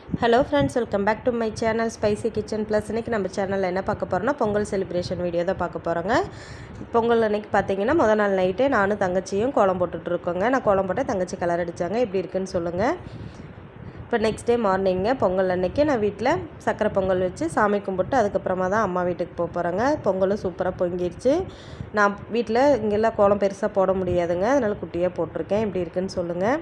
Hello friends, welcome back to my channel spicy kitchen plus. இன்றைக்கி நம்ம சேனலில் என்ன பார்க்க போகிறோன்னா பொங்கல் செலிப்ரேஷன் வீடியோ தான் பார்க்க போகிறோங்க. பொங்கல் அன்றைக்கி பார்த்தீங்கன்னா முதல் நாள் நைட்டே நானும் தங்கச்சியும் கோலம் போட்டுட்ருக்கோங்க. நான் கோலம் போட்டேன், தங்கச்சி கலர் அடித்தாங்க. எப்படி இருக்குன்னு சொல்லுங்கள். இப்போ நெக்ஸ்ட் டே மார்னிங்க பொங்கல் அன்றைக்கி நான் வீட்டில் சக்கரை பொங்கல் வச்சு சாமி கும்பிட்டு அதுக்கப்புறமா தான் அம்மா வீட்டுக்கு போக போகிறேங்க. பொங்கலும் சூப்பராக பொங்கிடுச்சு. நான் வீட்டில் இங்கெல்லாம் கோலம் பெருசாக போட முடியாதுங்க, அதனால் குட்டியாக போட்டிருக்கேன். எப்படி இருக்குன்னு சொல்லுங்கள்.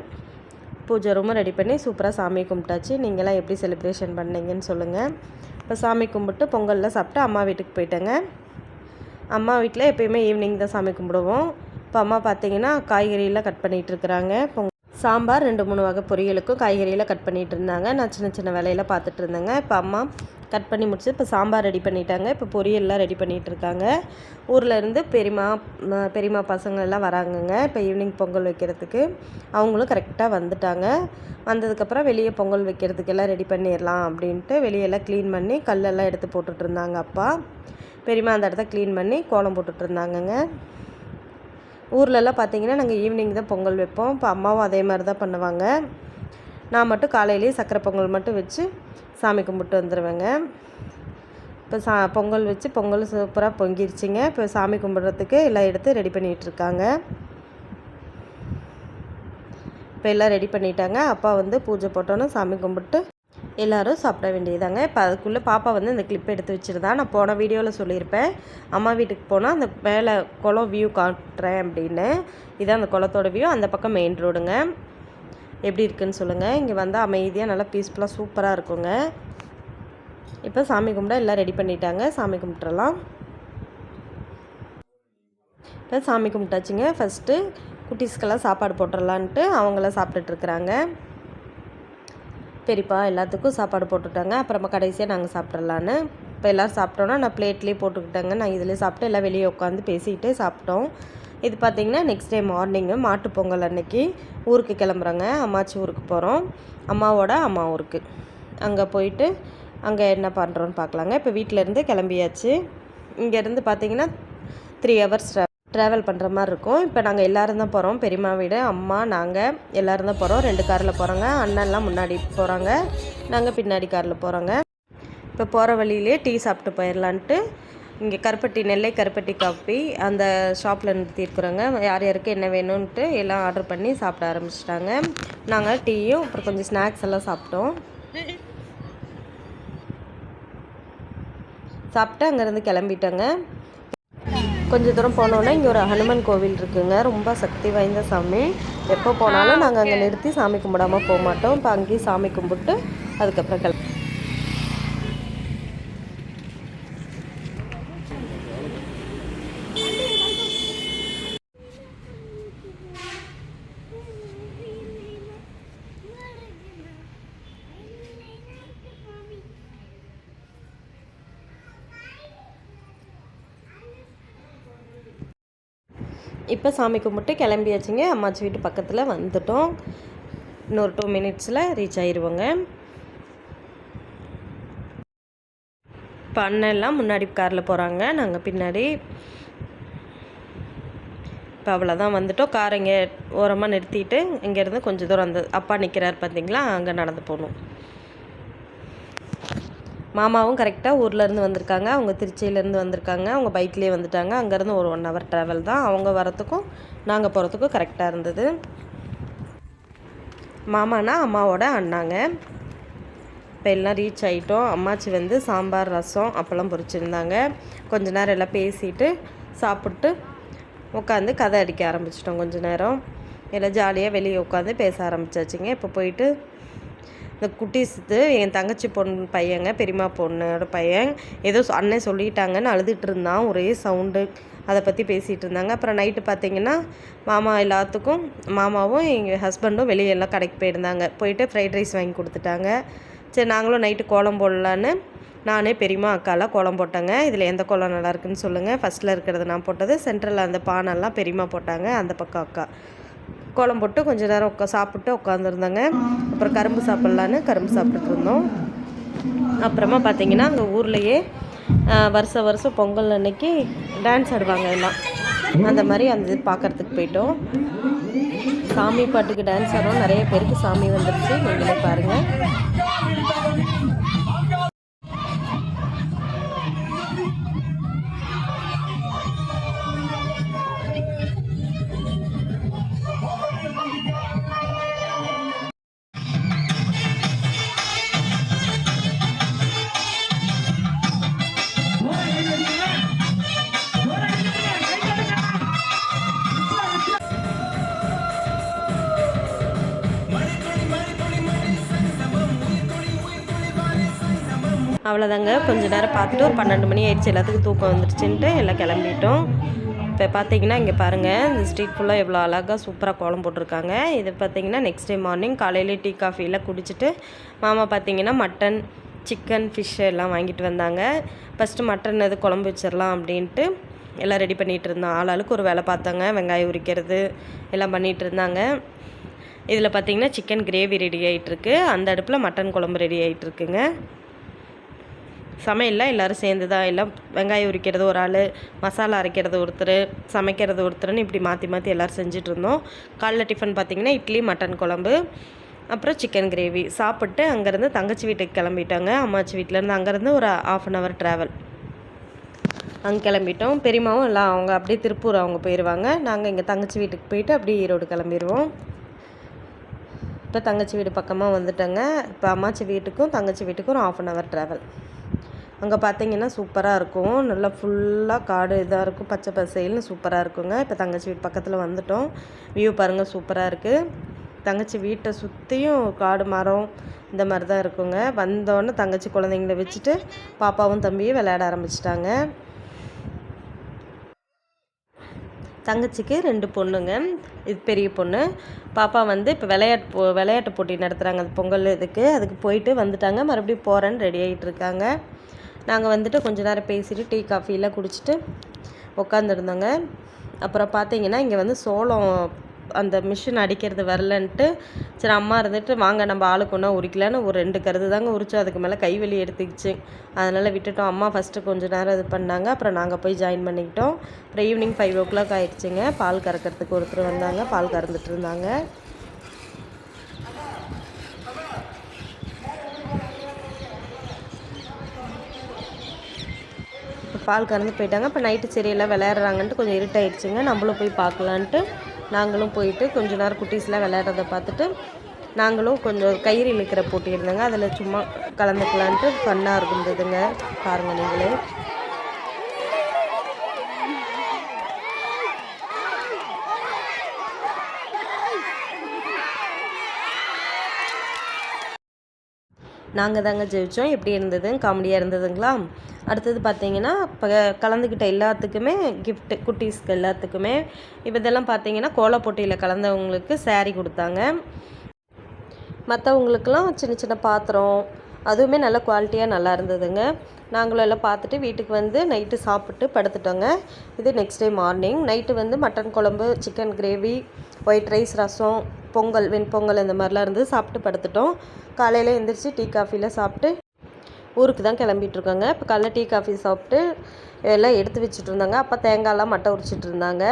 பூஜை ரூமும் ரெடி பண்ணி சூப்பராக சாமி கும்பிட்டாச்சு. நீங்களாம் எப்படி செலிப்ரேஷன் பண்ணீங்கன்னு சொல்லுங்கள். இப்போ சாமி கும்பிட்டு பொங்கலில் சாப்பிட்டு அம்மா வீட்டுக்கு போயிட்டேங்க. அம்மா வீட்டில் எப்போயுமே ஈவினிங் தான் சாமி கும்பிடுவோம். இப்போ அம்மா பார்த்தீங்கன்னா காய்கறியெல்லாம் கட் பண்ணிகிட்ருக்குறாங்க. சாம்பார் 2-3 வகை பொரியலுக்கும் காய்கறியெல்லாம் கட் பண்ணிகிட்டு இருந்தாங்க. நான் சின்ன சின்ன வேலையெல்லாம் பார்த்துட்டு இருந்தேங்க. இப்போ அம்மா கட் பண்ணி முடிச்சு இப்போ சாம்பார் ரெடி பண்ணிட்டாங்க. இப்போ பொரியல்லாம் ரெடி பண்ணிகிட்ருக்காங்க. ஊரில் இருந்து பெரியம்மா பசங்க எல்லாம் வராங்கங்க இப்போ ஈவினிங் பொங்கல் வைக்கிறதுக்கு. அவங்களும் கரெக்டாக வந்துட்டாங்க. வந்ததுக்கப்புறம் வெளியே பொங்கல் வைக்கிறதுக்கு எல்லாம் ரெடி பண்ணிடலாம் அப்படின்ட்டு வெளியெல்லாம் க்ளீன் பண்ணி கல்லெல்லாம் எடுத்து போட்டுட்டு இருந்தாங்க அப்பா. பெரியம்மா அந்த இடத்த க்ளீன் பண்ணி கோலம் போட்டுட்டு இருந்தாங்கங்க. ஊர்லெல்லாம் பார்த்திங்கன்னா நாங்கள் ஈவினிங் தான் பொங்கல் வைப்போம். இப்போ அம்மாவும் அதே மாதிரி தான் பண்ணுவாங்க. நான் மட்டும் காலையிலேயே சக்கரை பொங்கல் மட்டும் வச்சு சாமி கும்பிட்டு வந்துடுவேங்க. இப்போ பொங்கல் வச்சு பொங்கல் சூப்பராக பொங்கிருச்சிங்க. இப்போ சாமி கும்பிட்றதுக்கு எல்லாம் எடுத்து ரெடி பண்ணிகிட்ருக்காங்க. இப்போ எல்லாம் ரெடி பண்ணிட்டாங்க. அப்பா வந்து பூஜை போட்டோன்னு சாமி கும்பிட்டு எல்லோரும் சாப்பிட வேண்டியதாங்க. இப்போ அதுக்குள்ளே பாப்பா வந்து இந்த கிளிப் எடுத்து வச்சுருந்தா. நான் போன வீடியோவில் சொல்லியிருப்பேன், அம்மா வீட்டுக்கு போனால் அந்த மேலே குளம் வியூ காட்டுறேன் அப்படின்னு. இதான் அந்த குளத்தோட வியூ. அந்த பக்கம் மெயின் ரோடுங்க. எப்படி இருக்குன்னு சொல்லுங்கள். இங்கே வந்து அமைதியாக நல்லா பீஸ்ஃபுல்லாக சூப்பராக இருக்குங்க. இப்போ சாமி கும்பிட எல்லாம் ரெடி பண்ணிட்டாங்க. சாமி கும்பிட்றலாம். இப்போ சாமி கும்பிட்டாச்சுங்க. ஃபஸ்ட்டு குட்டீஸ்க்கெல்லாம் சாப்பாடு போட்டுடலான்ட்டு அவங்களாம் சாப்பிட்டுட்ருக்குறாங்க. பெரியப்பா எல்லாத்துக்கும் சாப்பாடு போட்டுட்டாங்க. அப்புறமா கடைசியாக நாங்கள் சாப்பிட்றலான்னு இப்போ எல்லோரும் சாப்பிட்டோன்னா நான் பிளேட்லேயே போட்டுக்கிட்டேங்க. நான் இதில் சாப்பிட்டு எல்லாம் வெளியே உட்காந்து பேசிக்கிட்டே சாப்பிட்டோம். இது பார்த்திங்கன்னா நெக்ஸ்ட் டே மார்னிங்கு மாட்டுப்பொங்கல் அன்னைக்கு ஊருக்கு கிளம்புறோங்க. அம்மாச்சி ஊருக்கு போகிறோம், அம்மாவோட அம்மா ஊருக்கு. அங்கே போயிட்டு அங்கே என்ன பண்ணுறோன்னு பார்க்கலாங்க. இப்போ வீட்டிலேருந்து கிளம்பியாச்சு. இங்கேருந்து பார்த்திங்கன்னா 3 hours ட்ராவல் பண்ணுற மாதிரி இருக்கும். இப்போ நாங்கள் எல்லோரும் தான் போகிறோம். பெரியம்மா வீடு, அம்மா, நாங்கள் எல்லோரும் தான் போகிறோம். 2 காரில் போகிறோங்க. அண்ணன்லாம் முன்னாடி போகிறாங்க, நாங்கள் பின்னாடி காரில் போகிறோங்க. இப்போ போகிற வழியிலே டீ சாப்பிட்டு போயிடலான்ட்டு இங்கே நெல்லை கருப்பட்டி காஃபி அந்த ஷாப்பில் நிறுத்தியிருக்குறோங்க. யார் யாருக்கு என்ன வேணும்ன்ட்டு எல்லாம் ஆர்டர் பண்ணி சாப்பிட ஆரம்பிச்சிட்டாங்க. நாங்கள் டீயும் அப்புறம் கொஞ்சம் ஸ்நாக்ஸ் எல்லாம் சாப்பிட்டோம். சாப்பிட்டு அங்கேருந்து கிளம்பிட்டோங்க. கொஞ்சம் தூரம் போனோன்னா இங்கே ஒரு ஹனுமன் கோவில் இருக்குங்க. ரொம்ப சக்தி வாய்ந்த சாமி. எப்போ போனாலும் நாங்கள் அங்கே நிறுத்தி சாமி கும்பிடாமல் போக மாட்டோம். இப்போ அங்கேயும் சாமி கும்பிட்டு அதுக்கப்புறம் இப்போ சாமி கும்பிட்டு கிளம்பியாச்சுங்க. அம்மாச்சி வீட்டு பக்கத்தில் வந்துட்டோம். இன்னொரு 2 minutesல ரீச் ஆயிடுவோங்க. இப்போ அண்ணெல்லாம் முன்னாடி காரில் போகிறாங்க, நாங்கள் பின்னாடி. இப்போ அவ்வளோதான் வந்துட்டோம். கார் இங்கே ஓரமாக நிறுத்திட்டு இங்கேருந்து கொஞ்சம் தூரம் அந்த அப்பா நிற்கிறார் பார்த்திங்களா, அங்கே நடந்து போகணும். மாமாவும் கரெக்டாக ஊர்லேருந்து வந்திருக்காங்க. அவங்க திருச்சியிலேருந்து வந்திருக்காங்க. அவங்க பைக்லேயே வந்துட்டாங்க. அங்கேருந்து ஒரு 1 hour ட்ராவல் தான். அவங்க வரத்துக்கும் நாங்கள் போகிறதுக்கும் கரெக்டாக இருந்தது. மாமானா அம்மாவோட அண்ணாங்க. இப்போ எல்லாம் ரீச் ஆகிட்டோம். அம்மாச்சி வந்து சாம்பார், ரசம், அப்பளம் பொரிச்சிருந்தாங்க. கொஞ்ச நேரம் எல்லாம் பேசிட்டு சாப்பிட்டு உட்காந்து கதை அடிக்க ஆரம்பிச்சிட்டோம். கொஞ்சம் நேரம் எல்லாம் ஜாலியாக வெளியே உட்காந்து பேச ஆரம்பிச்சாச்சுங்க. இப்போ போயிட்டு இந்த குட்டீஸுக்கு என் தங்கச்சி பையங்க, பெரியம்மா பொண்ணோட பையன் ஏதோ அண்ணன் சொல்லிட்டாங்கன்னு அழுதுட்டு இருந்தான். ஒரே சவுண்டு. அதை பற்றி பேசிகிட்டு இருந்தாங்க. அப்புறம் நைட்டு பார்த்திங்கன்னா மாமா எல்லாத்துக்கும் மாமாவும் எங்கள் ஹஸ்பண்டும் வெளியெல்லாம் கடைக்கு போயிருந்தாங்க. போயிட்டு ஃப்ரைட் ரைஸ் வாங்கி கொடுத்துட்டாங்க. சரி நாங்களும் நைட்டு கோலம் போடலான்னு நானே பெரியம்மா அக்காலாம் கோலம் போட்டேங்க. இதில் எந்த கோலம் நல்லாயிருக்குன்னு சொல்லுங்கள். ஃபஸ்ட்டில் இருக்கிறது நான் போட்டது, சென்ட்ரலில் அந்த பானெல்லாம் பெரியம்மா போட்டாங்க, அந்த பக்கம் அக்கா. கோலம் போட்டு கொஞ்சம் நேரம் சாப்பிட்டு உட்காந்துருந்தாங்க. அப்புறம் கரும்பு சாப்பிட்லான்னு கரும்பு சாப்பிட்டுட்டு இருந்தோம். அப்புறமா பார்த்திங்கன்னா அங்கே ஊர்லேயே வருஷம் பொங்கல் அன்னைக்கு டான்ஸ் ஆடுவாங்க எல்லாம். அந்த மாதிரி அந்த இது பார்க்குறதுக்கு போயிட்டோம். சாமி பாட்டுக்கு டான்ஸ் ஆடுறோம். நிறைய பேருக்கு சாமி வந்துருச்சு, நீங்களே பாருங்கள். அவ்வளோதாங்க, கொஞ்சம் நேரம் பார்த்துட்டு ஒரு 12 மணி ஆயிடுச்சு. எல்லாத்துக்கும் தூக்கம் வந்துடுச்சுன்ட்டு எல்லாம் கிளம்பிட்டோம். இப்போ பார்த்தீங்கன்னா இங்கே பாருங்கள், இந்த ஸ்ட்ரீட் ஃபுல்லாக எவ்வளோ அழகாக சூப்பராக கோலம் போட்டிருக்காங்க. இது பார்த்தீங்கன்னா நெக்ஸ்ட் டே மார்னிங் காலையில் டீ காஃபிலாம் குடிச்சிட்டு மாமா பார்த்தீங்கன்னா மட்டன், சிக்கன், ஃபிஷ் எல்லாம் வாங்கிட்டு வந்தாங்க. ஃபஸ்ட்டு மட்டன் இது குழம்பு வச்சிடலாம் அப்படின்ட்டு எல்லாம் ரெடி பண்ணிகிட்டு இருந்தோம். ஆளாளுக்கு ஒரு வேலை பார்த்தாங்க. வெங்காயம் உரிக்கிறது எல்லாம் பண்ணிகிட்டு இருந்தாங்க. இதில் பார்த்தீங்கன்னா சிக்கன் கிரேவி ரெடி ஆகிட்டுருக்கு, அந்த அடுப்பில் மட்டன் குழம்பு ரெடி ஆகிட்டுருக்குங்க. சமையலில் எல்லோரும் சேர்ந்து தான், எல்லாம் வெங்காயம் உரிக்கிறது ஒரு ஆள், மசாலா அரைக்கிறது ஒருத்தர், சமைக்கிறது ஒருத்தர்னு இப்படி மாற்றி மாற்றி எல்லோரும் செஞ்சிட்ருந்தோம். காலைல டிஃபன் பார்த்திங்கன்னா இட்லி, மட்டன் குழம்பு, அப்புறம் சிக்கன் கிரேவி சாப்பிட்டு அங்கேருந்து தங்கச்சி வீட்டுக்கு கிளம்பிட்டாங்க. அம்மாச்சி வீட்டிலேருந்து அங்கேருந்து ஒரு 1/2 hour ட்ராவல். அங்கே கிளம்பிட்டோம். பெரியமாவும் எல்லாம் அவங்க அப்படியே திருப்பூர் அவங்க போயிடுவாங்க. நாங்கள் இங்கே தங்கச்சி வீட்டுக்கு போயிட்டு அப்படியே ஈரோடு கிளம்பிடுவோம். இப்போ தங்கச்சி வீடு பக்கமாக வந்துட்டோங்க. இப்போ அம்மாச்சி வீட்டுக்கும் தங்கச்சி வீட்டுக்கும் ஒரு 1/2 hour ட்ராவல். அங்கே பார்த்தீங்கன்னா சூப்பராக இருக்கும், நல்லா ஃபுல்லாக காடு இதாக இருக்கும், பச்சை பசேல்னு சூப்பராக இருக்குங்க. இப்போ தங்கச்சி வீட்டு பக்கத்தில் வந்துட்டோம். வியூ பாருங்கள், சூப்பராக இருக்குது. தங்கச்சி வீட்டை சுற்றியும் காடு, மரம் இந்த மாதிரி தான் இருக்குங்க. வந்தோடனே தங்கச்சி குழந்தைங்கள வச்சுட்டு பாப்பாவும் தம்பியும் விளையாட ஆரம்பிச்சிட்டாங்க. தங்கச்சிக்கு 2 பொண்ணுங்க. இது பெரிய பொண்ணு. பாப்பா வந்து இப்போ விளையாட்டு போட்டி நடத்துகிறாங்க, அது பொங்கல் இதுக்கு, அதுக்கு போயிட்டு வந்துட்டாங்க. மறுபடியும் போகிறேன்னு ரெடி ஆகிட்டு இருக்காங்க. நாங்கள் வந்துட்டு கொஞ்ச நேரம் பேசிவிட்டு டீ காஃபிலாம் குடிச்சிட்டு உட்காந்துருந்தோங்க. அப்புறம் பார்த்தீங்கன்னா இங்கே வந்து சோளம் அந்த மிஷின் அடிக்கிறது வரலன்ட்டு சரி அம்மா இருந்துட்டு வாங்க நம்ம ஆளுக்கு ஒன்றா உரிக்கலான்னு ஒரு 2 கருது தாங்க உரிச்சோம். அதுக்கு மேலே கைவலி எடுத்துக்கிச்சு, அதனால் விட்டுட்டோம். அம்மா ஃபஸ்ட்டு கொஞ்சம் நேரம் இது பண்ணாங்க, அப்புறம் நாங்கள் போய் ஜாயின் பண்ணிக்கிட்டோம். அப்புறம் ஈவினிங் 5 o'clock ஆகிடுச்சிங்க. பால் கறக்கிறதுக்கு ஒருத்தர் வந்தாங்க, பால் கறந்துட்டு இருந்தாங்க. பால் கறந்து போயிட்டாங்க. இப்போ நைட்டு சரியெல்லாம் விளையாடுறாங்கன்ட்டு கொஞ்சம் இருட்டாயிடுச்சுங்க. நம்மளும் போய் பார்க்கலான்ட்டு நாங்களும் போயிட்டு கொஞ்சம் நேரம் குட்டீஸ்லாம் விளையாடுறத பார்த்துட்டு நாங்களும் கொஞ்சம் கயிறு இழுக்கிற போட்டி இருந்தாங்க, அதில் சும்மா கலந்துக்கலான்ட்டு ஃபன்னாக இருந்ததுங்க. பாருங்கள் நீங்களே. நாங்கள் தாங்க ஜெயித்தோம். எப்படி இருந்தது? காமெடியாக இருந்ததுங்களா? அடுத்தது பார்த்தீங்கன்னா இப்போ கலந்துக்கிட்ட எல்லாத்துக்குமே கிஃப்ட்டு, குட்டீஸ்க்கு எல்லாத்துக்குமே. இப்போ இதெல்லாம் பார்த்தீங்கன்னா கோலப் போட்டியில் கலந்தவங்களுக்கு saree கொடுத்தாங்க. மற்றவங்களுக்கெல்லாம் சின்ன சின்ன பாத்திரம், அதுவுமே நல்ல குவாலிட்டியாக நல்லா இருந்ததுங்க. நாங்களும் எல்லாம் பார்த்துட்டு வீட்டுக்கு வந்து நைட்டு சாப்பிட்டு படுத்துட்டோங்க. இது நெக்ஸ்ட் டே மார்னிங். நைட்டு வந்து மட்டன் குழம்பு, சிக்கன் கிரேவி, ஒயிட் ரைஸ், ரசம், பொங்கல், வெண்பொங்கல் இந்த மாதிரிலாம் இருந்து சாப்பிட்டு படுத்துட்டோம். காலையில் எழுந்திரிச்சு டீ காஃபிலாம் சாப்பிட்டு ஊருக்கு தான் கிளம்பிட்டுருக்கோங்க. இப்போ காலைல டீ காஃபி சாப்பிட்டு எல்லாம் எடுத்து வச்சுட்டு இருந்தாங்க. அப்போ தேங்காயெலாம் மட்டை உரிச்சிட்டு இருந்தாங்க.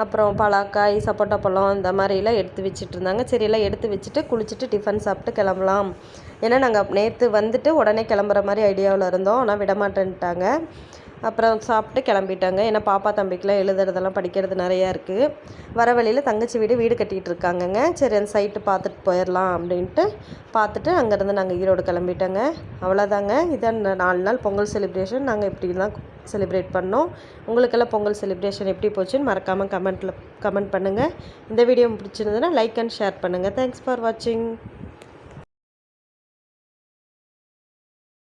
அப்புறம் பலாக்காய், சப்போட்டா பழம் இந்த மாதிரிலாம் எடுத்து வச்சுட்டு இருந்தாங்க. சரி எல்லாம் எடுத்து வச்சுட்டு குளிச்சுட்டு டிஃபன் சாப்பிட்டு கிளம்பலாம். ஏன்னா நாங்கள் நேற்று வந்துட்டு உடனே கிளம்புற மாதிரி ஐடியாவில் இருந்தோம், ஆனால் விடமாட்டேன்ட்டாங்க. அப்புறம் சாப்பிட்டு கிளம்பிட்டாங்க. ஏன்னா பாப்பா தம்பிக்கெலாம் எழுதுறதெல்லாம் படிக்கிறது நிறையா இருக்குது. வர வழியில் தங்கச்சி வீடு கட்டிகிட்டு இருக்காங்கங்க. சரி அந்த சைட்டு பார்த்துட்டு போயிடலாம் அப்படின்ட்டு பார்த்துட்டு அங்கேருந்து நாங்கள் ஈரோடு கிளம்பிட்டோங்க. அவ்வளோதாங்க. இதான் 4 நாள் பொங்கல் செலிப்ரேஷன். நாங்கள் இப்படி தான் செலிப்ரேட் பண்ணோம். உங்களுக்கெல்லாம் பொங்கல் செலிப்ரேஷன் எப்படி போச்சுன்னு மறக்காமல் கமெண்ட் பண்ணுங்கள். இந்த வீடியோ பிடிச்சிருந்ததுன்னா லைக் அண்ட் ஷேர் பண்ணுங்கள். தேங்க்ஸ் ஃபார் வாட்சிங்.